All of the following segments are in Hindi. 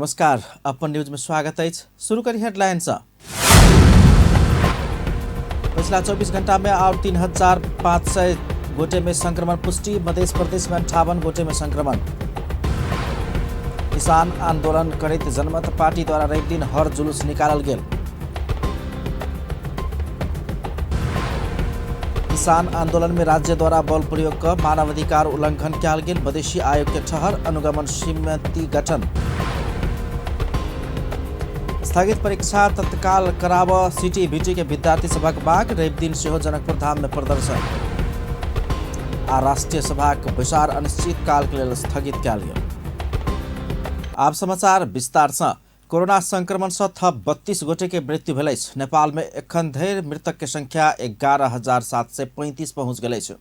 नमस्कार, अपन न्यूज में स्वागत है। शुरू करी हेडलाइंस। पिछला 24 घंटा में और 3,500 गोटे में संक्रमण पुष्टि। मध्य प्रदेश में 58 गोटे में संक्रमण। किसान आंदोलन करत जनमत पार्टी द्वारा रवि दिन हर जुलूस निकालल गेल। किसान आंदोलन में राज्य द्वारा बल प्रयोग कर मानवाधिकार उल्लंघन कयल गेल। मधेसी आयोग के ठहर अनुगमन समिति गठन। स्थगित परीक्षा तत्काल कराव सीटी बीटी के विद्यार्थी सभक मांग। रवि दिन सेहो जनकपुर धाम में प्रदर्शन। आ राष्ट्रीय सभा के बैसार अनिश्चित काल के लेल स्थगित कयल गेल। आब समाचार विस्तार से। कोरोना संक्रमण से थप 32 गोटे के मृत्यु भेल अछि। नेपाल में एखन धरि मृतक के संख्या 11,735 पहुंच गेल अछि।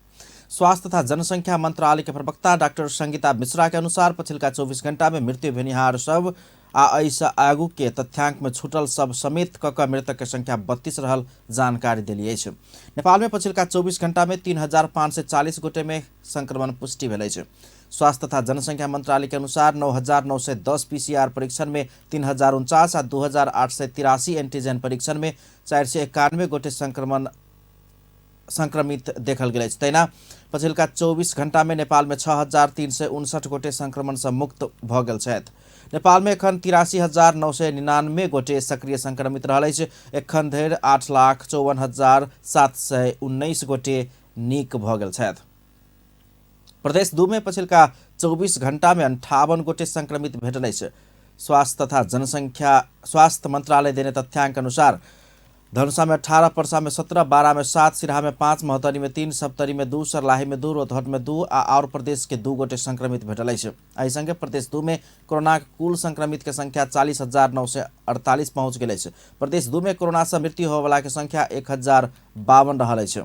स्वास्थ्य तथा जनसंख्या मंत्रालय के प्रवक्ता डॉक्टर संगीता मिश्रा के अनुसार पछिल्का 24 घंटा में मृत्यु भेनिहार सब आ एहिसँ आगू के तथ्यांक में छूटल सब समेत कऽ मृतक के संख्या 32 रहल जानकारी देली अछि। नेपाल में पछिल्का 24 घंटा में 3,540 गोटे में संक्रमण पुष्टि भेल अछि। स्वास्थ्य तथा जनसंख्या मंत्रालय के अनुसार 9,910 पीसीआर परीक्षण में 3,049 आ 2,883 एंटीजन परीक्षण में 491 गोटे संक्रमित देखल गेल अछि। तहिना पछिल्का 24 घंटा में नेपाल में 6,359 गोटे संक्रमण से मुक्त भऽ गेल छथि। नेपाल में एखन 83,999 गोटे सक्रिय संक्रमित रहल अछि। एखन धरि 8,54,719 गोटे नीक भऽ गेल छथि। प्रदेश 2 में पछिल्का 24 घंटा में 58 गोटे संक्रमित भेटल अछि। स्वास्थ्य मंत्रालय देने तथ्यांक अनुसार धनुषा में 18, पर्सा में 17, बारा में 7, सिराहा में 5, महोत्तरी में 3, सप्तरी में 2, सर्लाही में 2, रोहतहट में 2 और प्रदेश के 2 गोटे संक्रमित भेटल अछि। एहि संगे प्रदेश 2 में कोरोना कुल संक्रमित के संख्या 40,948 पहुंच गेल अछि। प्रदेश 2 में कोरोना से मृत्यु होए वाला के संख्या 1,052 रहल अछि।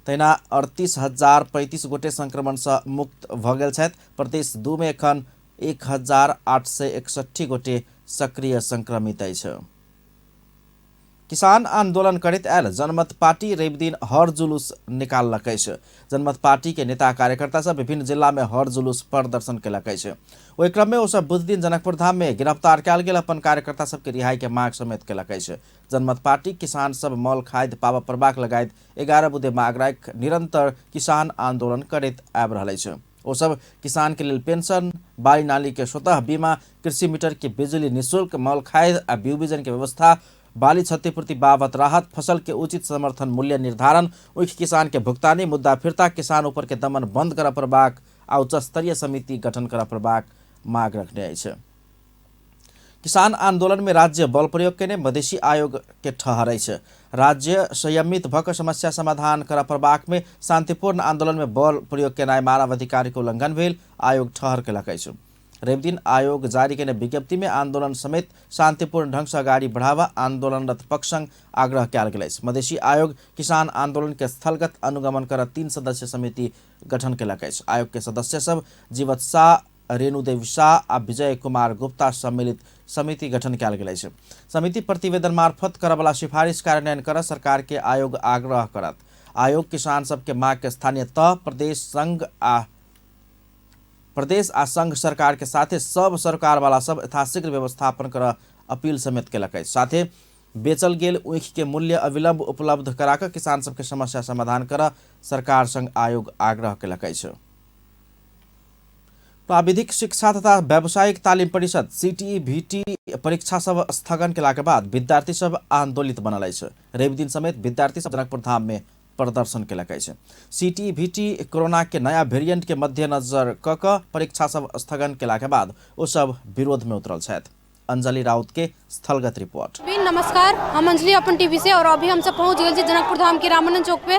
तहिना 38,035 गोटे संक्रमण से मुक्त भऽ गेल छथि। प्रदेश 2 में एखन 1,861 गोटे सक्रिय संक्रमित अछि। किसान आंदोलन करैत आयल जनमत पार्टी रवि दिन हर जुलूस निकाललक अछि। जनमत पार्टी के नेता कार्यकर्ता सब विभिन्न जिला में हर जुलूस प्रदर्शन केलक अछि। ओहि क्रम में ओ सब बुध दिन जनकपुर धाम में गिरफ्तार कयल गेल अपन कार्यकर्ता सबके रिहाई के मांग समेत केलक अछि। जनमत पार्टी किसान सब मौल खाद्य पाबऽ प्रबाक लगायत 11 बुधे मांग राखि निरंतर किसान आंदोलन करैत आबि रहल अछि। ओ सब किसान के लेल पेंशन, बाली नाली के स्वतः बीमा, कृषि मीटर के बिजली निःशुल्क, मौल खाद्य आ बीज बीजन के व्यवस्था, बाली क्षतिपूर्ति बाबत राहत, फसल के उचित समर्थन मूल्य निर्धारण, उच्च किसान के भुगतानी, मुद्दा फिरता किसान ऊपर के दमन बंद करऽ पड़बाक आ उच्च स्तरीय समिति गठन करऽ पड़बाक मांग रखने अछि। किसान आंदोलन में राज्य बल प्रयोग केने मधेसी आयोग के ठहर अछि। राज्य संयमित भऽ कऽ समस्या समाधान करऽ पड़बाक में शांतिपूर्ण आंदोलन में बल प्रयोग केनाइ मानवाधिकार के उल्लंघन भेल आयोग ठहर केलक अछि। रवि दिन आयोग जारी केने विज्ञप्ति में आंदोलन समेत शांतिपूर्ण ढंग से आगाड़ी बढ़ावा आंदोलनरत पक्ष संग आग्रह कयल गेल अछि। मधेसी आयोग किसान आंदोलन के स्थलगत अनुगमन कर 3 सदस्य समिति गठन केलक अछि। आयोग के सदस्य सब जीवत शाह, रेणु देवी शाह आ विजय कुमार गुप्ता सम्मिलित समिति गठन कयल गेल अछि। समिति प्रतिवेदन मार्फत करवला सिफारिश कार्यान्वयन कर सरकार के आयोग आग्रह करत। आयोग किसान सबके मांग के स्थानीय तह, प्रदेश आ संघ सरकार के साथे सब सरकार वाला सब यथाशीघ्र व्यवस्थापन कर अपील समेत केलक अछि। साथे बेचल गेल ऊख के मूल्य अविलंब उपलब्ध कराकर किसान सबके समस्या समाधान कर सरकार संग आयोग आग्रह केलक अछि। प्राविधिक शिक्षा तथा व्यावसायिक तालीम परिषद सीटीईटी परीक्षा सब स्थगन केला के बाद विद्यार्थी सब आंदोलित बनल अछि। रवि दिन समेत विद्यार्थी सब जनकपुर धाम में प्रदर्शन केलक अछि। सीटीईटी कोरोना के नया वेरिएंट के मद्देनजर कऽ परीक्षा सब स्थगन केला के बाद ओ सब विरोध में उतरल छथि। अंजलि राउत के स्थलगत रिपोर्ट। नमस्कार, हम अंजलि अपन टीवी से और अभी हम सब पहुंच गए जनकपुर धाम के रामानंद चौक पे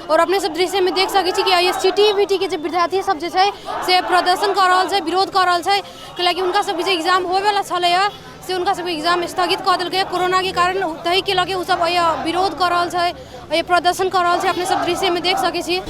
और अपने सब दृश्य में देख सकै छी कि ये सीटीईटी के जो विद्यार्थी सब जे छै से प्रदर्शन कर रहल छै, विरोध कर रहल छै, कि उनका सब जे एग्जाम होवे वाला छलै से उनका सब एग्जाम स्थगित कर देलकै कोरोना के कारण। तही के लगे उ सब विरोध कर रहल छै, ये प्रदर्शन कर रहल छै। अपने सब दृश्य में देख सकै छी।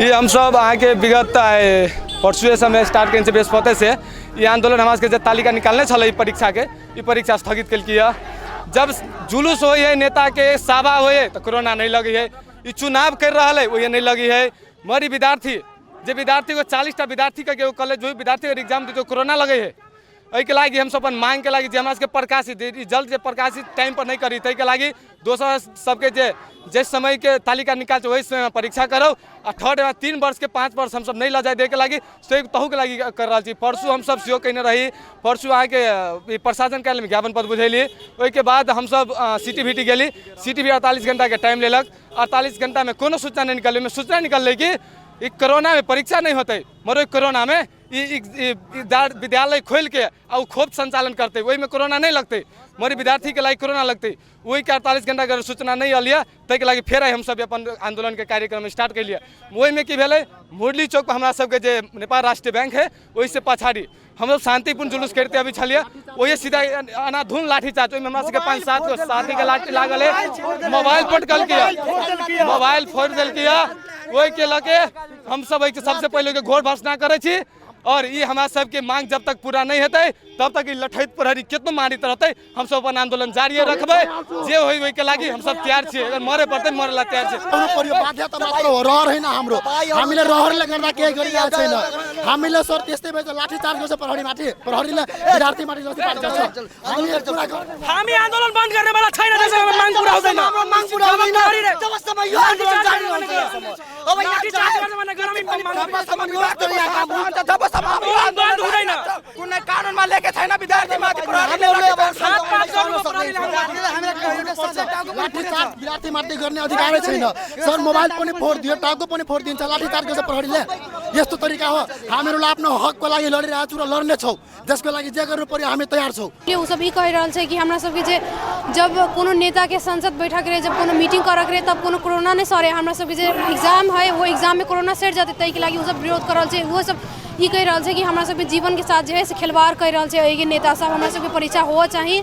ये हम सब अहाँ के विगत परसुए समय स्टार्ट केने बृहस्पति से ये आंदोलन हमारा सबके तालिका निकालने छल परीक्षा के ई परीक्षा स्थगित कल। जब जुलूस हो नेता के सभा हो तो कोरोना नहीं लगी है, ये चुनाव कर रहा है वो ये नहीं लगी है। मरी विद्यार्थी जो विद्यार्थी को 40टा विद्यार्थी का कॉलेज जो विद्यार्थी एग्जाम दी तो कोरोना लगे है। एहि के लागी हम सब अपन मांग के लागी जे हमरा सबके प्रकाशित रिजल्ट जे प्रकाशित टाइम पर नहीं करी तै के लागी दोसर सबके जे समय के तालिका निकाल वही समय परीक्षा करो आ थर्ड 3 वर्ष के 5 वर्ष हम सब नहीं ल जाए दे के लागी से तहु के लागी कर रहा छी। परसू हम सब सीओ कहने रही, परसू आके प्रशासन कार्यालय में ज्ञापन पत्र बुझेली। ओहि के बाद हम सब CTVT गेली, CTV 48 घंटा के टाइम लेलक। 48 घंटा में कोनो सूचना नहीं निकल, सूचना निकल कि कोरोना में परीक्षा नहीं होते, मरो कोरोना में विद्यालय खोल के और खोप संचालन करते वही में कोरोना नहीं लगते, मरी विद्यार्थी के लागी कोरोना लगते। वही के 48 घंटा के सूचना नहीं अलिया तै के लागी फेर हम सब अपन आंदोलन के कार्यक्रम स्टार्ट कर लिया। वही में की भेले मुरली चौक पर हमारा सबके जे नेपाल राष्ट्रीय बैंक है वही से पछाड़ी हम लोग शांतिपूर्ण जुलूस करते अभी छलिए। वही सीधा अनाधुन लाठीचार्ज में हमारा सबके 5-7 गो साथी के लाठी लागल है, मोबाइल पटकल किया, मोबाइल फोड़ दिल किया। वही के लगे हम सब सबसे पहले घोर भर्सना करे छी और ये हमारा सबके मांग जब तक पूरा नहीं होते तब तक लठैत प्रहरी कितना मारित रहते हम सब अपन आंदोलन जारी रखबे। जे होई वही के लागी हम सब तैयार छी, अगर मरे पड़ते मरे ला तैयार छी। बाध्यता मात्र हो रहर हैन हाम्रो, हामीले रहरले गर्दा के गरिया छैन। हामीले सर त्यस्तै भए लाठी चार्ज गर्छ प्रहरीले विद्यार्थी माथि जति पार्छ। हामी आन्दोलन बन्द गर्ने बेला छैन, त्यसैले माग पूरा हुँदैन। माग पूरा हुँदैन जबसम्म यो आन्दोलन जारी रहन्छ। अब लाठी चार्ज गर्ने भने गरमी जबसम्म यो गरिरहेका हुन्छ जबसम्म आन्दोलन बन्द हुँदैन। कुनै कानुनमा लेखे छैन विद्यार्थी माथि प्रहरीले लाठी चार्ज विद्यार्थी माथि गर्ने अधिकार छैन। सर मोबाइल पनि फोड दियो, टाउको पनि फोड दिन्छ, लाठी चार्ज गर्छ प्रहरीले। यस्तो तरिका हो। हामीहरुले आफ्नो हकको लागि लडिरहेका छौं र लड्ने छौं, जसको लागि जे गर्नु पर्यो हामी तयार छौं। ये उ सब ई कह रहल छै कि हमरा सबके जे जब कोनो नेता के संसद बैठक रहे, जब कोनो मीटिंग करक रहे तब कोनो कोरोना नहीं सरे, हमरा सबके जे एग्जाम है वो एग्जाम में कोरोना सेट जाते तै के लागि उ सब विरोध कर रहल छै। वो सब ई कह रहल छै कि हमरा सबके जीवन के साथ जे है से खिलवाड़ कर रहल छै। ये नेता सब हमरा सबके परीक्षा हो चाहिए।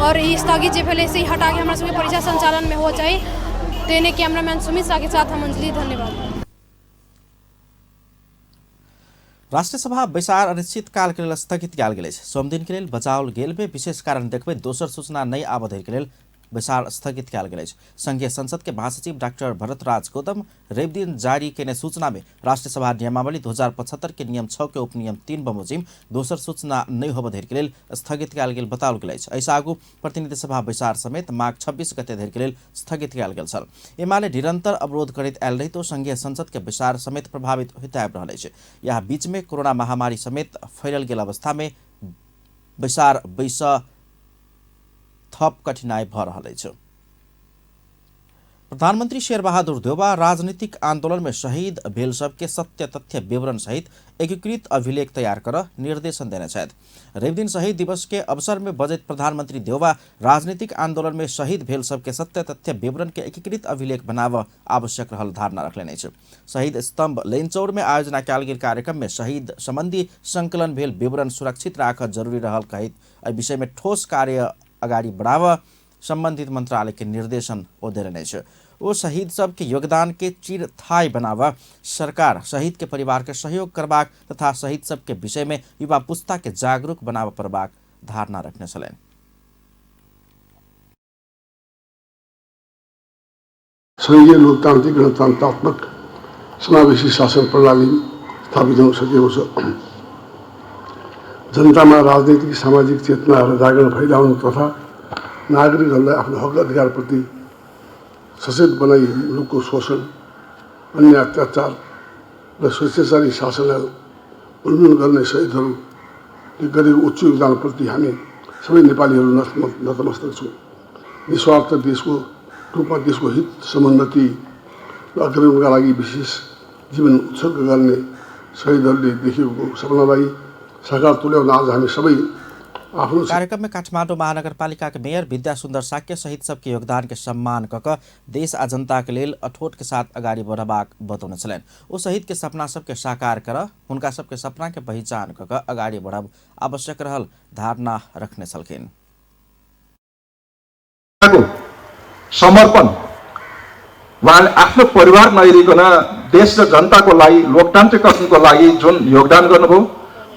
और ये स्थगित जे भेले से हटा के हमरा सबके परीक्षा संचालन में हो चाहिए। तेने कैमरामैन सुमित शाह के साथ हम अंजलि, धन्यवाद। राष्ट्रिय सभा बैसार अनिश्चित काल के लेल स्थगित कयल गेल अछि। सोम दिन के लेल बचाओल गेल में विशेष कारण देखबे दोसर सूचना नहीं आबऽ धरि के लेल बैसार स्थगित कयल गेल अछि। संघीय संसद के महासचिव डॉक्टर भरतराज गौतम रवि दिन जारी केने सूचना में राष्ट्रिय सभा नियमावली 2075 के नियम 6 के उपनियम 3 बमोजिम दोसर सूचना नहीं होबऽ धरि के लेल स्थगित कयल गेल बताओल गेल अछि। ऐसा आगू प्रतिनिधि सभा बैसार समेत माघ 26 गते धरि के लेल स्थगित कयल गेल छल। एमाले निरंतर अवरोध करैत आयल रही तो संघीय संसद के बैसार समेत प्रभावित होइत आबि रहल अछि। यहाँ बीच में कोरोना महामारी समेत फैलल गेल अवस्था में बैसार बैसा थप कठिनाई भ रहल अछि। प्रधानमंत्री शेरबहादुर देउबा राजनीतिक आंदोलन में शहीद भेल सबके सत्य तथ्य विवरण सहित एकीकृत अभिलेख तैयार कर निर्देशन देने छथि। रवि दिन शहीद दिवस के अवसर में बजैत प्रधानमंत्री देउबा राजनीतिक आंदोलन में शहीद भेल सबके सत्य तथ्य विवरण के एकीकृत अभिलेख बनाव आवश्यक रहल धारणा रखलेने छै। शहीद स्तंभ लैनचौर में आयोजना कयल गेल कार्यक्रम में शहीद संबंधी संकलन भेल विवरण सुरक्षित राखब जरूरी रहल कहैत एहि विषय में ठोस कार्य अगाडि बढ़ावा संबंधित मंत्रालय के निर्देशन ओ देने छै। ओ शहीद सब के योगदान के चिरस्थायी बनावा सरकार शहीद के परिवार के सहयोग करबाक तथा शहीद सब के विषय में युवा पुस्ता के जागरूक बनावा परबाक धारणा रखने छलनि। संघीय लोकतांत्रिक गणतंत्रात्मक समावेशी शासन प्रणाली स्थापित हुन सकेको छ। जनतामा राजनीतिक सामाजिक चेतना र जागरण फैलाउनु तथा नागरिकहरूलाई आफ्नो हक अधिकारप्रति सचेत बनाई मुलुकको शोषण अन्य अत्याचार र स्वेच्छाचारी शासनलाई उन्मूलन गर्ने शहीदहरूले गरेको उच्च योगदानप्रति हामी सबै नेपालीहरू नतमस्तक छौँ। निस्वार्थ देशको रूपमा देशको हित समुन्नति र अग्रगमनका लागि विशेष जीवन उत्सर्ग गर्ने शहीदहरूले देखेको सपनालाई साकार तुल्याउन आज हामी सबै आफ्नो कार्यक्रम में काठमाडौँ महानगरपालिका के मेयर विद्या सुंदर साक्य सहित सबके योगदान के सम्मान कऽ देश आ जनता के लेल अठोट के साथ अगाडि बढ़बाक बतौने छलनि। ओ शहीद के सपना सबके साकार कर हुनका सबके सपना के पहिचान कऽ अगाडि बढ़ब आवश्यक रहल धारणा रखने छलखिन। समर्पण उहाँले आफ्नो परिवार नहेरिकन देश र जनताको लागि लोकतान्त्रिक गठनको लागि जुन योगदान गर्नुभयो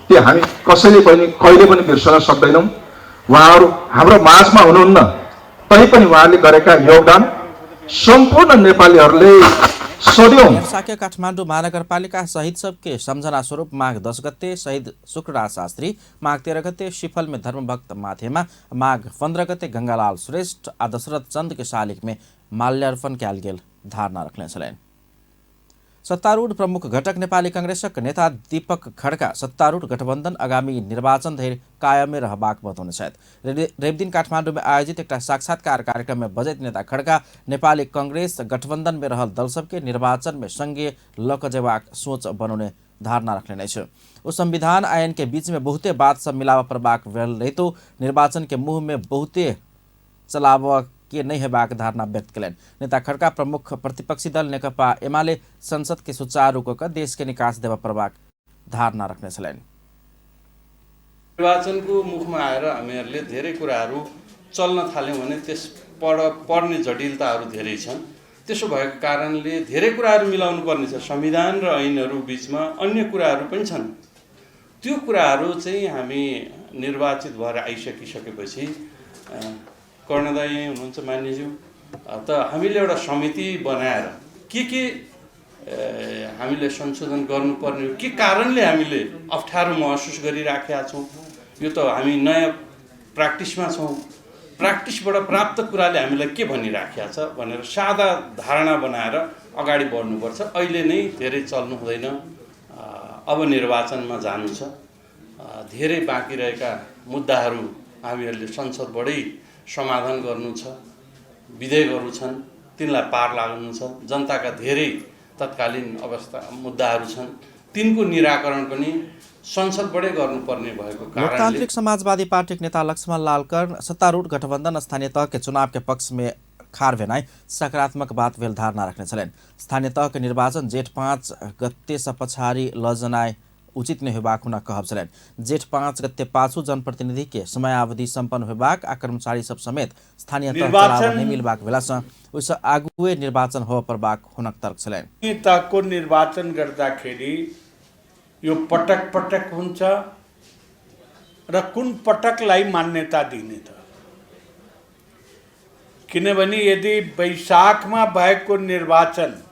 त्यो हामी कसैले पनि कहिले पनि बिर्सन सक्दैनौँ। उहाँहरू हाम्रो माझमा हुनुहुन्न, तैपनि उहाँले गरेका योगदान सम्पूर्ण नेपालीहरूले सदैव साक्य काठमाडौँ महानगरपालिका शहीद सबके सम्झना स्वरूप माघ 10 गते शहीद शुक्रराज शास्त्री, माघ 13 गते शिफल में धर्मभक्त माथेमा, माघ 15 गते गंगालाल श्रेष्ठ आ दशरथ चंद के शालिग में माल्यार्पण कयल गेल धारणा रखने छलनि। सत्तारूढ़ प्रमुख घटक नेपाली कांग्रेसक नेता दीपक खड्का सत्तारूढ़ गठबन्धन आगामी निर्वाचन धरि कायमे रहबाक बताउने छथि। रविदिन काठमाडौँ में आयोजित एक साक्षात्कार कार्यक्रम में बजैत नेता खड्का नेपाली कांग्रेस गठबन्धन में रहल दल सबके निर्वाचन में संघीय लक जेबाक सोच बनाउने धारणा रखने नै छ। ओ संविधान आयन के बीच में बहुते बात सब मिलाव प्रबाक भेल रहितो निर्वाचन के मुँह में बहुते चलाव के नहीं हेबाक धारणा व्यक्त कयलनि। नेता खड्का प्रमुख प्रतिपक्षी दल नेकपा एमाले संसद के सुचारू कऽ देश के निकास देवा प्रबाक धारणा रखने छलनि। निर्वाचनको मुखमा आएर हामीहरूले धेरै कुराहरू चल्न थाल्यौँ भने त्यस पर्ने जटिलताहरू धेरै छन्। त्यसो भएको कारणले धेरै कुराहरू मिलाउनु पर्ने छ। संविधान र ऐनहरू बीचमा अन्य कुराहरू पनि छन्। त्यो कुराहरू चाहिँ हामी निर्वाचित भएर आइसकिसकेपछि कर्णदाय यहीँ हुनुहुन्छ मान्यज्यू, त हामीले एउटा समिति बनाएर के हामीले संशोधन गर्नुपर्ने हो, के कारणले हामीले अप्ठ्यारो महसुस गरिराखेका छौँ, यो त हामी नयाँ प्र्याक्टिसमा छौँ, प्र्याक्टिसबाट प्राप्त कुराले हामीलाई के भनिराखेका छ भनेर सादा धारणा बनाएर अगाडि बढ्नुपर्छ। अहिले नै धेरै चल्नु हुँदैन, अब निर्वाचनमा जानु छ। धेरै बाँकी रहेका मुद्दाहरू हामीहरूले संसदबाटै समाधान गर्नु छ, विधेयकहरू छन् तिनलाई पार लाग्नु छ। जनताका धेरै तत्कालीन अवस्था मुद्दाहरू छन्, तिनको निराकरण पनि संसदबाटै गर्नुपर्ने भएको कारणले लोकतान्त्रिक समाजवादी पार्टी नेता लक्ष्मण लाल कर्ण सत्तारूढ़ गठबन्धन स्थानीय तह के चुनाव के पक्ष में खार भेनाई सकारात्मक बात भेल धारणा रखने छलनि। स्थानीय तह के निर्वाचन जेठ 5 गते से पछाडि लजनाय उचित नहीं होबाक हुना कहब छलनि। जेठ 5 गते पाछू जनप्रतिनिधि के समयावधि सम्पन्न होबाक आ कर्मचारी सब समेत स्थानीय तह चलाव नहीं मिलबाक भेलासँ ओहिसँ आगुए निर्वाचन हो परबाक हुनक तर्क छलनि। तहको निर्वाचन गर्दाखेरि यो पटक पटक हुन्छ र कुन पटकलाई मान्यता दिने त, किनभने यदि वैशाखमा भएको निर्वाचन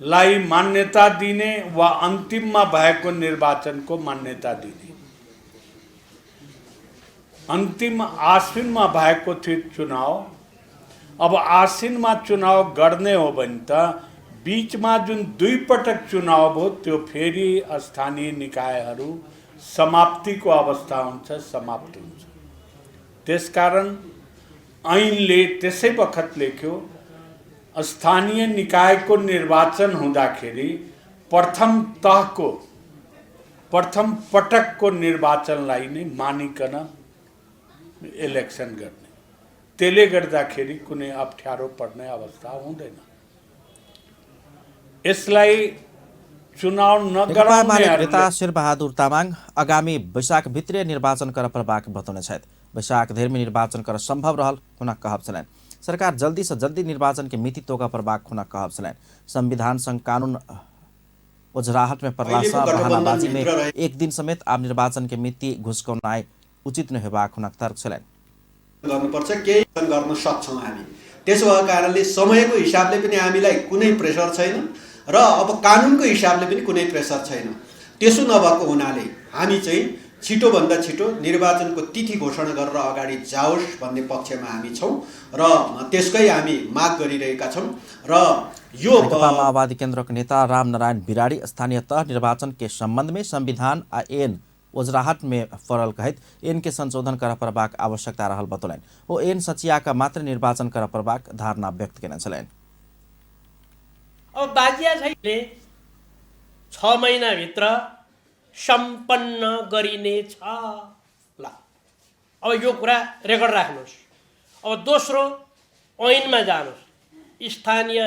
लाई मान्यता दिने वा अन्तिममा भएको निर्वाचनको मान्यता दिने, अन्तिम आश्विनमा भएको थियो चुनाव, अब आश्विनमा चुनाव गर्ने हो भने त बीचमा जुन 2 पटक चुनाव भयो त्यो फेरि स्थानीय निकायहरू समाप्तिको अवस्था हुन्छ, समाप्त हुन्छ। त्यसकारण ऐनले त्यसै बखत लेख्यो स्थानीय निकायको निर्वाचन हुँदाखेरि प्रथम पटकको निर्वाचनलाई नै मानिकन इलेक्सन गर्ने, त्यसले गर्दाखेरि कुनै अप्ठ्यारो पर्ने अवस्था हुँदैन। यसलाई चुनाव नगराउने नेता शेरबहादुर तामाङ आगामी वैशाख भित्रै निर्वाचन कर प्रबाक बताउने छथि। वैशाख धरि में निर्वाचन कर संभव रहल हुन कहब छलनि। सरकार जल्दी से जल्दी निर्वाचन के मिति तोका प्रबाक हुन कहब छलनि। संविधान संघ कानून उजराहट में पड़ला से बहानाबाजी में एक दिन समेत आम निर्वाचन के मिति घुस्काउनाइ उचित नहेबाक हुन तर्क छलनि। गर्नुपर्छ, केही गर्न सक्छौँ हामी। त्यसो भएको कारणले समयको हिसाबले पनि हामीलाई कुनै प्रेसर छैन र अब कानुनको हिसाबले पनि कुनै प्रेसर छैन। त्यसो नभएको हुनाले हामी चाहिँ छिटोभन्दा छिटो निर्वाचनको तिथि घोषणा गरेर अगाडि जाओस् भन्ने पक्षमा हामी छौँ र त्यसकै हामी माग गरिरहेका छौँ र यो नेकपा माओवादी केन्द्रका नेता रामनारायण बिराड़ी स्थानीय तह निर्वाचन के संबंध में संविधान आ ऐन ओजराहट में पड़ल कहत ऐन के संशोधन कर परबाक आवश्यकता रहल बतौलनि। ओ ऐन सचिया का मात्र निर्वाचन कर परबाक धारणा व्यक्त केने छलनि। अब बाजिया छैले 6 महिनाभित्र सम्पन्न गरिनेछ। ल अब यो कुरा रेकर्ड राख्नुहोस्। अब दोस्रो ऐनमा जानुहोस्। स्थानीय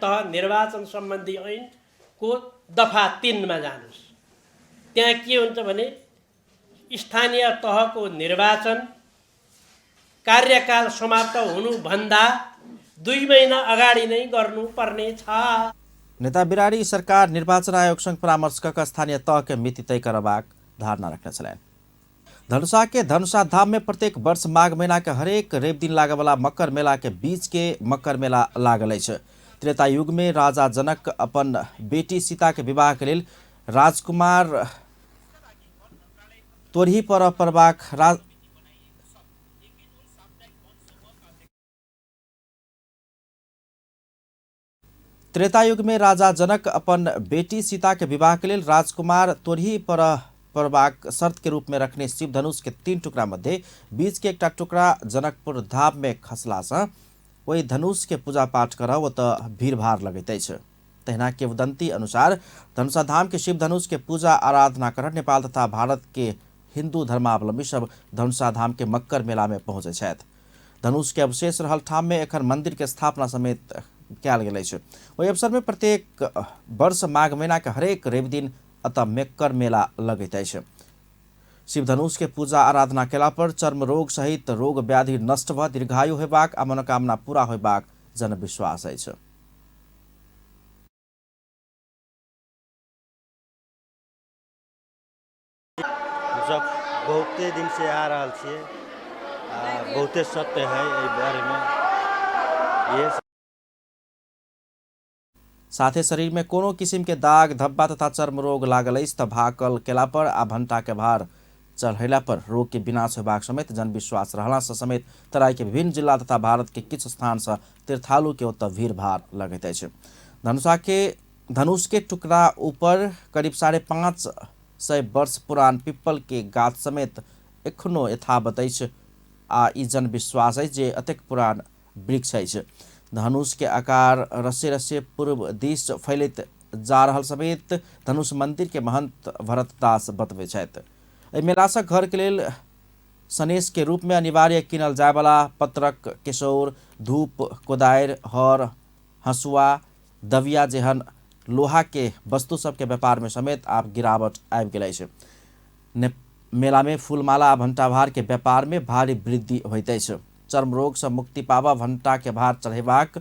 तह निर्वाचन सम्बन्धी ऐनको दफा 3 मा जानुहोस्। त्यहाँ के हुन्छ भने स्थानीय तहको निर्वाचन कार्यकाल समाप्त हुनुभन्दा 2 महिना अगाडि नै गर्नुपर्ने छ। नेता बिराड़ी सरकार निर्वाचन आयोगसँग परामर्श कर स्थानीय तह के मिति तय करबाक धारणा रखने छलनि। धनुषा के धनुषा धाम में प्रत्येक वर्ष माघ महीना के हरेक रवि दिन लागे वाला मकर मेला के बीच के मकर मेला लागल अछि। त्रेता युग में राजा जनक अपन बेटी सीता के विवाह के लेल राजकुमार तोरही पर परबाक त्रेतायुग में राजा जनक अपन बेटी सीता के विवाह के लिए राजकुमार तोरही पर परबाक शर्त के रूप में रखने शिव धनुष के 3 टुकड़ा मध्य बीच के एकटा टुकड़ा जनकपुर धाम में खसला से वही धनुष के पूजा पाठ करब तो भीड़ भाड़ लगत अछि। तहिना किंवदंती अनुसार धनुषा धाम के शिव धनुष के पूजा आराधना कर नेपाल तथा भारत के हिंदू धर्मावलंबी सब धनुषा धाम के मकर मेला में पहुंचे छथि। धनुष के अवशेष रहल ठाम में एखन मंदिर के स्थापना समेत कयल गेल अछि। ओहि अवसर में प्रत्येक वर्ष माघ महीना के हरेक रवि दिन अतः मकर मेला लगैत अछि। शिव धनुष के पूजा आराधना केला पर चर्म रोग सहित रोग व्याधि नष्ट भ दीर्घायु होयबाक आ मनोकामना पूरा होयबाक जनविश्वास अछि। जब बहुते दिन से आ रहा छे, बहुते सत्य है एहि बारे में। ये साथे शरीर में कोनो किसिम के दाग धब्बा तथा चर्म रोग लागल अछि त भाकल केला पर आ घंटा के भार चढ़ैला पर रोग के विनाश होबाक समेत जनविश्वास रहला से समेत तराई के विभिन्न जिला तथा भारत के किछु स्थान से तीर्थालु के ओतऽ भीड़ भाड़ लगैत अछि। धनुष के टुकड़ा ऊपर करीब 550 वर्ष पुरान पिप्पल के गाछ समेत एखनो यथावत अछि आ ई जनविश्वास अछि जे अतेक पुरान वृक्ष अछि। धनुष के आकार रसे रसे पूर्व दिश फैलैत जा रहल समेत धनुष मंदिर के महंत भरत दास बतबै छथि। एहि मेला से घर के लेल सनेश के रूप में अनिवार्य किनल जाय वाला पत्रक, केशौर, धूप, कोदारि, हर, हंसुआ, दबिया जेहन लोहा के वस्तु सब के व्यापार में समेत आब गिरावट आबि गेल अछि। मेला में फूलमाला आ भंटाभार के व्यापार में भारी वृद्धि होइत अछि। चर्म रोग से मुक्ति पाबा भंटा के भार चढ़ेबाक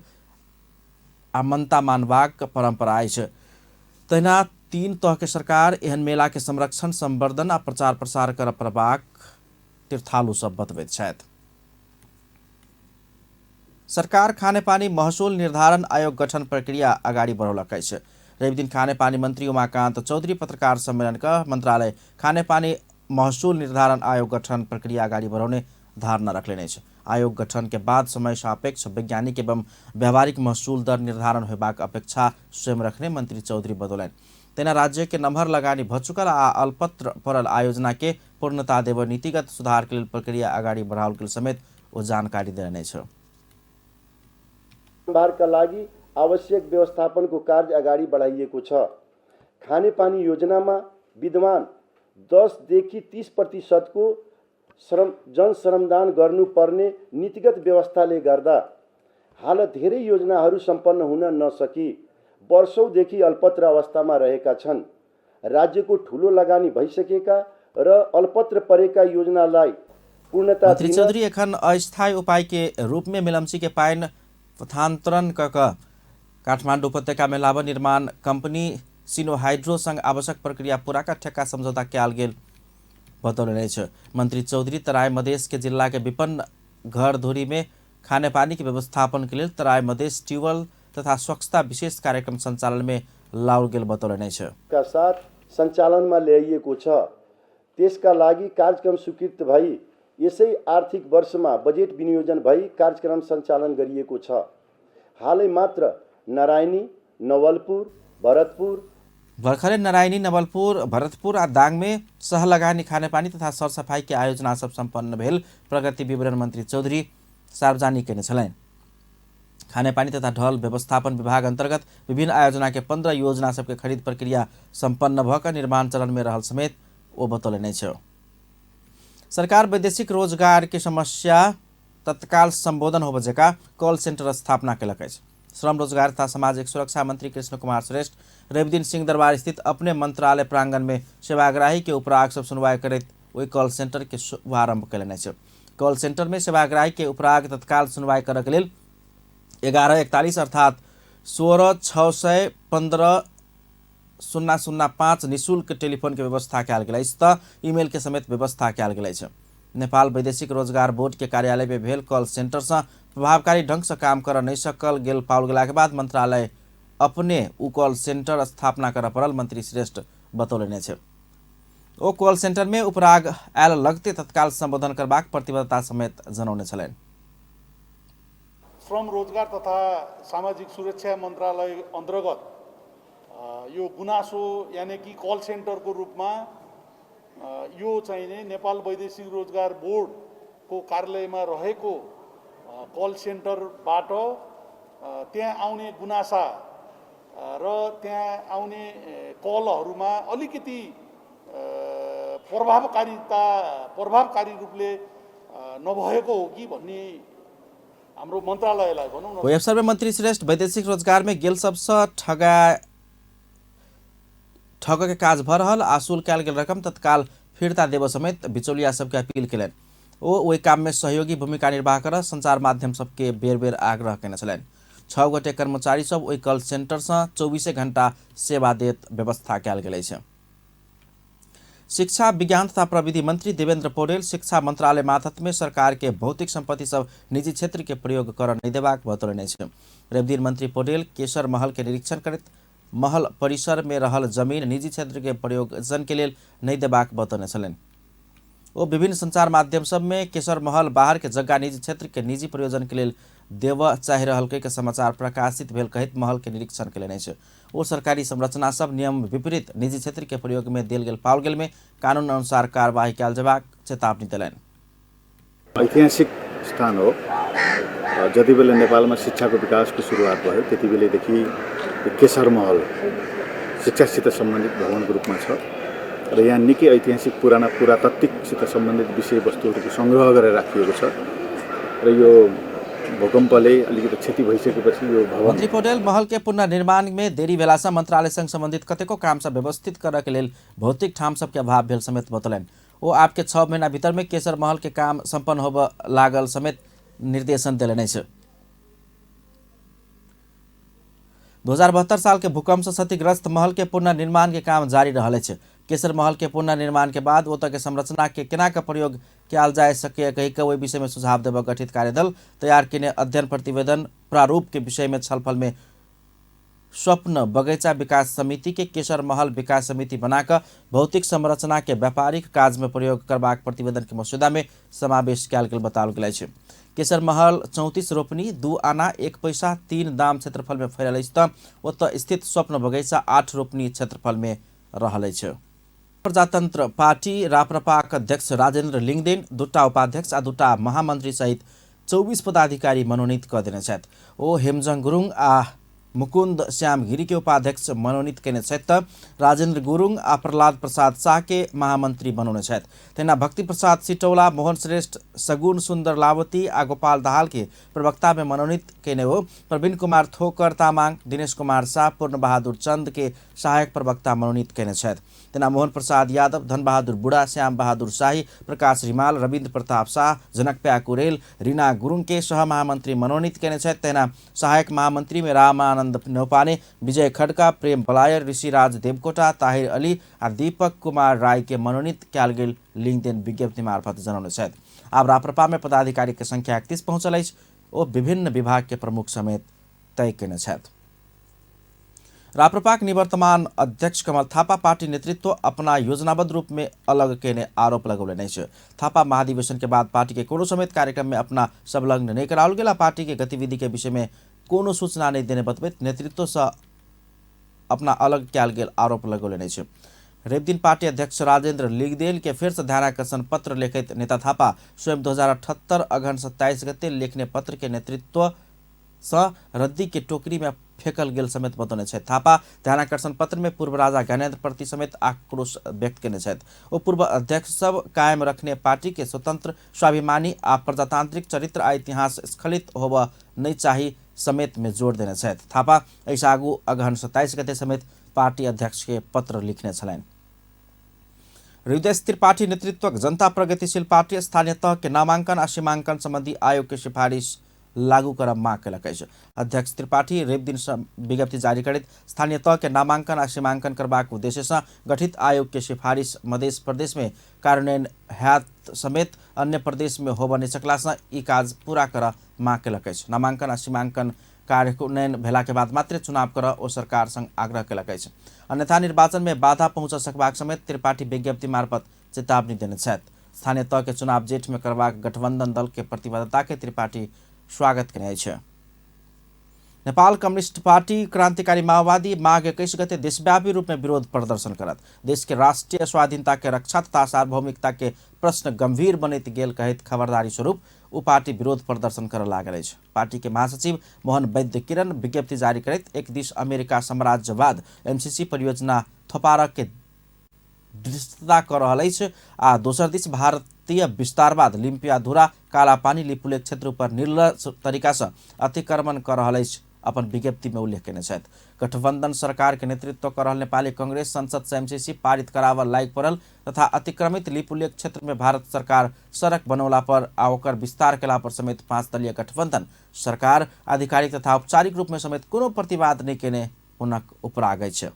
आ मनता मानबाक परंपरा अछि। तहिना 3 तह के सरकार एहन मेला के संरक्षण, संवर्धन आ प्रचार प्रसार कर परबाक तीर्थालु सब बतबैत छथि। सरकार खाने पानी महसूल निर्धारण आयोग गठन प्रक्रिया अगाडि बढ़ौलक अछि। रवि दिन खाने पानी मंत्री उमाकांत चौधरी पत्रकार सम्मेलन का मंत्रालय खाने पानी महसूल निर्धारण आयोग गठन प्रक्रिया अगाडि बढ़ाउने धारणा रखले अछि। आयोग गठन के बाद समय सापेक्ष, वैज्ञानिक एवं व्यावहारिक महसूल दर निर्धारण होबाक अपेक्षा स्वयं रखने मंत्री चौधरी बतौलनि। तेना राज्य के नम्हर लगानी भ चुकल आ अल्पत्र पड़ल आयोजना के पूर्णता देव नीतिगत सुधार के लेल प्रक्रिया अगाडि बढ़ाओल गेल समेत ओ जानकारी देने छ। का लागि आवश्यक व्यवस्थापनको कार्य अगाडि बढाइएको छ। खानेपानी योजनामा विद्यमान 10 देखि 30% को जन श्रमदान गर्नुपर्ने नीतिगत व्यवस्थाले गर्दा हाल धेरै योजनाहरू सम्पन्न हुन नसकी वर्षौंदेखि अल्पत्र अवस्थामा रहेका छन्। राज्यको ठूलो लगानी भइसकेका र अल्पत्र परेका योजनालाई पूर्णता मंत्री चौधरी एखन अस्थायी उपाय के रूप में मिलम्ची के पाइन पथान्तरण काठमाडौँ उपत्यका में लाभ निर्माण कंपनी सिनो हाइड्रो संग आवश्यक प्रक्रिया पूरा का ठेक्का समझौता कयल गेल बतौलनि छ। मंत्री चौधरी तराई मधेश के जिला के विपन्न घर धुरी में खाने पानी के व्यवस्थापन के लिए तराई मधेश ट्यूबवेल तथा स्वच्छता विशेष कार्यक्रम संचालन में लाओल गेल बतौलनि छ। का साथ सञ्चालनमा ल्याइएको छ। त्यसका लागि कार्यक्रम स्वीकृत भई यसै आर्थिक वर्षमा बजेट विनियोजन भई कार्यक्रम सञ्चालन गरिएको छ। हालै मात्र नारायणी, नवलपुर, भरतपुर, भर्खरै नारायणी, नवलपुर, भरतपुर आ दाङ में सहलगानी खानेपानी तथा सरसफाई के आयोजना सब सम्पन्न भेल प्रगति विवरण मंत्री चौधरी सार्वजनिक केने छलैन। खानेपानी तथा ढल व्यवस्थापन विभाग अंतर्गत विभिन्न आयोजना के 15 योजना सबके खरीद प्रक्रिया संपन्न भकर निर्माण चरण में रहल समेत ओ बतौलने छ। सरकार वैदेशिक रोजगार के समस्या तत्काल संबोधन हो बजेका कॉल सेंटर स्थापना केलक अछि। श्रम रोजगार तथा सामाजिक सुरक्षा मंत्री कृष्ण कुमार श्रेष्ठ रविदिन सिंहदरबार स्थित अपने मंत्रालय प्रांगण में सेवाग्राही के उपराग सब सुनवाई करैत ओहि कॉल सेंटर के शुभारंभ कयलनि अछि। कॉल सेंटर में सेवाग्राही के उपराग तत्काल सुनवाई करय के लेल 1141 अर्थात 16-615-005 निःशुल्क टेलीफोन के व्यवस्था कयल गेल अछि त ईमेल के समेत व्यवस्था कयल गेल अछि। नेपाल वैदेशिक रोजगार बोर्ड के कार्यालय में भेल कॉल सेंटर से प्रभावकारी ढंग से काम कर नहीं सकल गेल पाओल गेला के बाद मंत्रालय अपने उ कॉल सेंटर स्थापना कर पड़ल मंत्री श्रेष्ठ बतौलने छे। ओ कॉल सेंटर में उपराग आयल लगते तत्काल संबोधन करबाक प्रतिबद्धता समेत जनौने छलैन। श्रम रोजगार तथा सामाजिक सुरक्षा मन्त्रालय अन्तर्गत यो गुनासो यानी कि कल सेन्टरको रूपमा यो चाहिँ नै नेपाल वैदेशिक रोजगार बोर्डको कार्यालयमा रहेको कल सेन्टरबाट त्यहाँ आउने गुनासा र त्यहाँ आउने कलहरूमा अलिकति प्रभावकारी रूपले नभएको हो कि भन्ने हाम्रो मन्त्रालयलाई भनौँ न। ओहि अवसर में मंत्री श्रेष्ठ वैदेशिक रोजगार में गेल सबसे ठग के काज भ रहल आसूल कयल गेल रकम तत्काल फिरता देव समेत बिचौलिया सबके अपील केलनि। ओ ओहि काम में सहयोगी भूमिका निर्वाह कर संचार माध्यम सबके बेर बेर आग्रह केने छलनि। 6 गोटे कर्मचारी सब ओहि कॉल सेंटर से 24 घंटा सेवा देत व्यवस्था कयल गेल अछि। शिक्षा विज्ञान तथा प्रविधि मंत्री देवेंद्र पौडेल शिक्षा मंत्रालय मार्फत में सरकार के भौतिक संपत्ति सब निजी क्षेत्र के प्रयोग कर नहीं देबाक बतौलने छे। रविदिन मंत्री पौडेल केशर महल के निरीक्षण करत महल परिसर में रहल जमीन निजी क्षेत्र के प्रयोजन के लिए नहीं देबाक बतौने छलनि। ओ विभिन्न संचार माध्यम सब में केशर महल बाहर के जगह निजी क्षेत्र के निजी प्रयोजन के लिए देव चाहि रहल के समाचार प्रकाशित भेल कहित महल के निरीक्षण केलनि छै। ओ सरकारी संरचना सब नियम विपरीत निजी क्षेत्र के प्रयोग में देल गेल पाओल गेल में कानून अनुसार कार्यवाही कयल जेबाक चेतावनी देलनि। ऐतिहासिक स्थान हो। जति बेला नेपालमा शिक्षाको विकासको सुरुवात भयो त्यति बेलादेखि केशर महल शिक्षासित सम्बन्धित भवनको रूपमा छ र यहाँ निकै ऐतिहासिक पुरातात्विकसित सम्बन्धित विषयवस्तुहरूको सङ्ग्रह गरेर राखिएको छ र यो भूकम्पले अलिकति क्षति भइसकेपछि यो भवन। मंत्री पौडेल महल के पुनर्निर्माण में देरी भेलासँ मंत्रालयसँग सम्बन्धित कतेको काम सब व्यवस्थित करय के लेल भौतिक ठाम सबके अभाव भेल समेत बतौलनि। ओ आपके 6 महीना भीतर में केशर महल के काम संपन्न होब लागल समेत निर्देशन देलनि छै। 2072 साल के भूकंप से क्षतिग्रस्त महल के पुनर्निर्माण के काम जारी रहल छै। केशर महल के पुनर्निर्माण के बाद ओतऽ के संरचना के केना के प्रयोग कयल जा सके कहि के ओहि विषय में सुझाव देबऽ गठित कार्यदल तैयार केने अध्ययन प्रतिवेदन प्रारूप के विषय में छलफल में स्वप्न बगैचा विकास समिति के केशर महल विकास समिति बनाकर भौतिक संरचना के व्यापारिक काज में प्रयोग करबाक प्रतिवेदन के मसौदा में समावेश कयल गेल बताओल गेल छै। केशर महल 34 रोपनी 2 आना 1 पैसा 3 दाम क्षेत्रफल में फैलल अछि त ओतऽ स्थित स्वप्न बगैचा 8 रोपनी क्षेत्रफल में रहल अछि। प्रजातन्त्र पार्टी राप्रपाक अध्यक्ष राजेन्द्र लिङदेन 2टा उपाध्यक्ष आ 2टा महामन्त्री सहित 24 पदाधिकारी मनोनीत कऽ देने छथि। ओ हेमजङ गुरुङ आ मुकुन्द श्याम गिरी के उपाध्यक्ष मनोनीत केने छथि त राजेन्द्र गुरुङ आ प्रहलाद प्रसाद शाह के महामन्त्री बनौने छथि। तेना भक्ति प्रसाद सिटौला, मोहन श्रेष्ठ, सगुन सुन्दर लावती आ गोपाल दाहाल के प्रवक्ता में मनोनीत केने हो। प्रवीण कुमार थोकर तामाङ, दिनेश कुमार शाह, पूर्ण बहादुर चंद के सहायक प्रवक्ता मनोनीत केने छथि। तेना मोहन प्रसाद यादव, धन बहादुर बुढ़ा, श्याम बहादुर शाही, प्रकाश रिमाल, रविन्द्र प्रताप शाह, जनक प्याकु रेल, रीना गुरुङ के सह महामन्त्री मनोनीत केने छथि। तेना सहायक महामन्त्री में रामानन्द नौपाने, विजय खड्का, प्रेम बलायर, ऋषिराज देवकोटा, ताहिर अली आ दीपक कुमार राय के मनोनीत कयल गेल लिङदेन विज्ञप्ति मार्फत जनौने छथि। आब राप्रपा में पदाधिकारी के संख्या 31 पहुंचल अछि। ओ विभिन्न विभाग के प्रमुख समेत तय केने छथि। राप्रपाक निवर्तमान अध्यक्ष कमल थापा पार्टी नेतृत्व अपना योजनाबद्ध रूप में अलग केने आरोप लगौले नहीं है। थापा महाधिवेशन के बाद पार्टी के कोनो समेत कार्यक्रम में अपना संलग्न नहीं कराओल गेला। पार्टी के गतिविधि के विषय में कोनो सूचना नहीं देने बतबैत नेतृत्व से अपना अलग क्याल गेल आरोप लगौले नहीं है। रेप दिन पार्टी अध्यक्ष राजेंद्र लिगदेल के फिर से ध्यानाकर्षण पत्र लिखित नेता थापा स्वयं 2078 अगहन 27 गते लेखने पत्र के नेतृत्व स रद्दी के टोकरी में फेंकल गेल समेत बतौने छथि। थापा ध्यानाकर्षण पत्र में पूर्व राजा ज्ञानेन्द्र प्रति समेत आक्रोश व्यक्त केने छथि। वो पूर्व अध्यक्ष सब कायम रखने पार्टी के स्वतंत्र स्वाभिमानी आ प्रजातांत्रिक चरित्र आ इतिहास स्खलित होबा नहीं चाहिए समेत में जोड़ देने छथि। थापा ऐसा आगू अगहन 27 गते समेत पार्टी अध्यक्ष के पत्र लिखने छलैन। हृदय स्थिर पार्टी नेतृत्व जनता प्रगतिशील पार्टी स्थानीय तह के नामांकन आ सीमांकन संबंधी आयोग के सिफारिश लागू करब मांग कयलक अछि। अध्यक्ष त्रिपाठी रेप दिन विज्ञप्ति जारी करैत स्थानीय तह के नामांकन आ सीमांकन करबाक उद्देश्य से गठित आयोग के सिफारिश मध्य प्रदेश में कार्यान्वयन हैत समेत अन्य प्रदेश में होबऽ नहि सकला से ई काज पूरा कर मांग कयलक अछि। नामांकन आ सीमांकन कार्यान्वयन भेला के बाद मात्र चुनाव कर ओ सरकार संग आग्रह कयलक अछि। अन्यथा निर्वाचन में बाधा पहुँच सकबाक समेत त्रिपाठी विज्ञप्ति मार्फत चेतावनी देने छथि। स्थानीय तह के चुनाव जेठ में करबाक गठबंधन दल के प्रतिबद्धता के त्रिपाठी स्वागत केने छै। नेपाल कम्युनिस्ट पार्टी क्रांतिकारी माओवादी माघ 21 गते देशव्यापी रूप में विरोध प्रदर्शन करत देश के राष्ट्रीय स्वाधीनता के रक्षा तथा सार्वभौमिकता के प्रश्न गंभीर बनैत गेल कहैत खबरदारी स्वरूप उ पार्टी विरोध प्रदर्शन कर लागल अछि। पार्टी के महासचिव मोहन वैद्य किरण विज्ञप्ति जारी करैत एक दिस अमेरिका साम्राज्यवाद एमसीसी परियोजना थोपार के दृष्टता कर रहल अछि आ दोसर दिस भारतीय विस्तारवाद लिम्पियाधुरा कालापानी लिपुलेख क्षेत्र पर निर्लज तरीका से अतिक्रमण कर रहल अछि अपन विज्ञप्ति में उल्लेख केने छथि। गठबंधन सरकार के नेतृत्व कर रहल नेपाली कांग्रेस संसद से एमसीसी पारित करावल लायक पड़ल तथा अतिक्रमित लिपुलेख क्षेत्र में भारत सरकार सड़क बनौला पर आ ओकर विस्तार केला पर समेत 5 दलीय गठबंधन सरकार आधिकारिक तथा औपचारिक रूप में समेत कोनो प्रतिवाद नहीं केने हुनक उपराग अछि।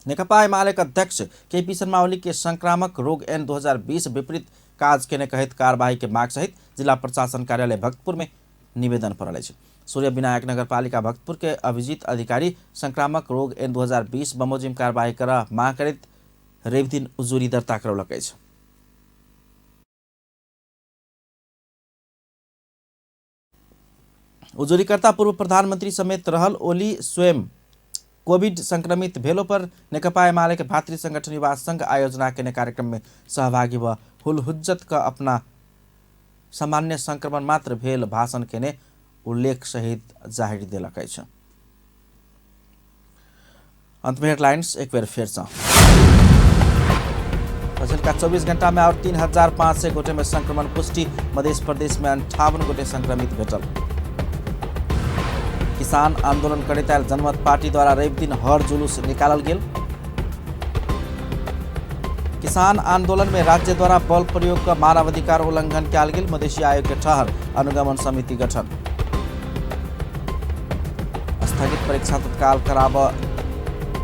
नेकपा एमालेक अध्यक्ष केपी शर्मा ओली के संक्रामक रोग एन 2020 विपरीत काज केने कहत कार्यवाही के मांग सहित जिला प्रशासन कार्यालय भक्तपुर में निवेदन पड़ल अछि। सूर्य विनायक नगरपालिका भक्तपुर के अभिजीत अधिकारी संक्रामक रोग एन 2020 बमोजिम कार्यवाही कर मांग करैत रवि दिन उजुरी दर्ता करौलक अछि। उजुरीकर्ता पूर्व प्रधानमंत्री समेत रहल ओली स्वयं कोविड संक्रमित भेलो पर नेकपा एमाले के भातृ संगठन युवा संघ आयोजना केने कार्यक्रम में सहभागी व हुलहुज्जत का अपना सामान्य संक्रमण मात्र भेल भाषण केने उल्लेख सहित जाहिर देलक अछि। अंत में हेडलाइंस एक बेर फेर से पछिल्का 24 घंटा में और 3500 गोटे में संक्रमण पुष्टि मध्य प्रदेश में 58 गोटे संक्रमित भेटल। किसान आंदोलन करैत आयल जनमत पार्टी द्वारा रवि दिन हर जुलूस निकालल गेल। किसान आंदोलन में राज्य द्वारा बल प्रयोग का मानवाधिकार उल्लंघन कयल गेल। मधेसी आयोग के ठहर अनुगमन समिति गठन। स्थगित परीक्षा तत्काल कराब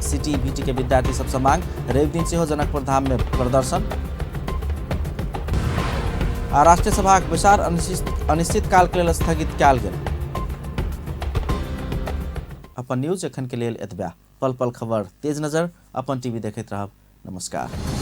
सिटी बीटी के विद्यार्थी सबसे मांग। रवि दिन से हो जनकपुर धाम में प्रदर्शन। राष्ट्रीय सभा विचार अनिश्चित काल के लेल स्थगित कयल गेल। अपन न्यूज एखन के लेल एतबा। पल पल खबर तेज नजर अपन टीवी देखैत रहब। नमस्कार।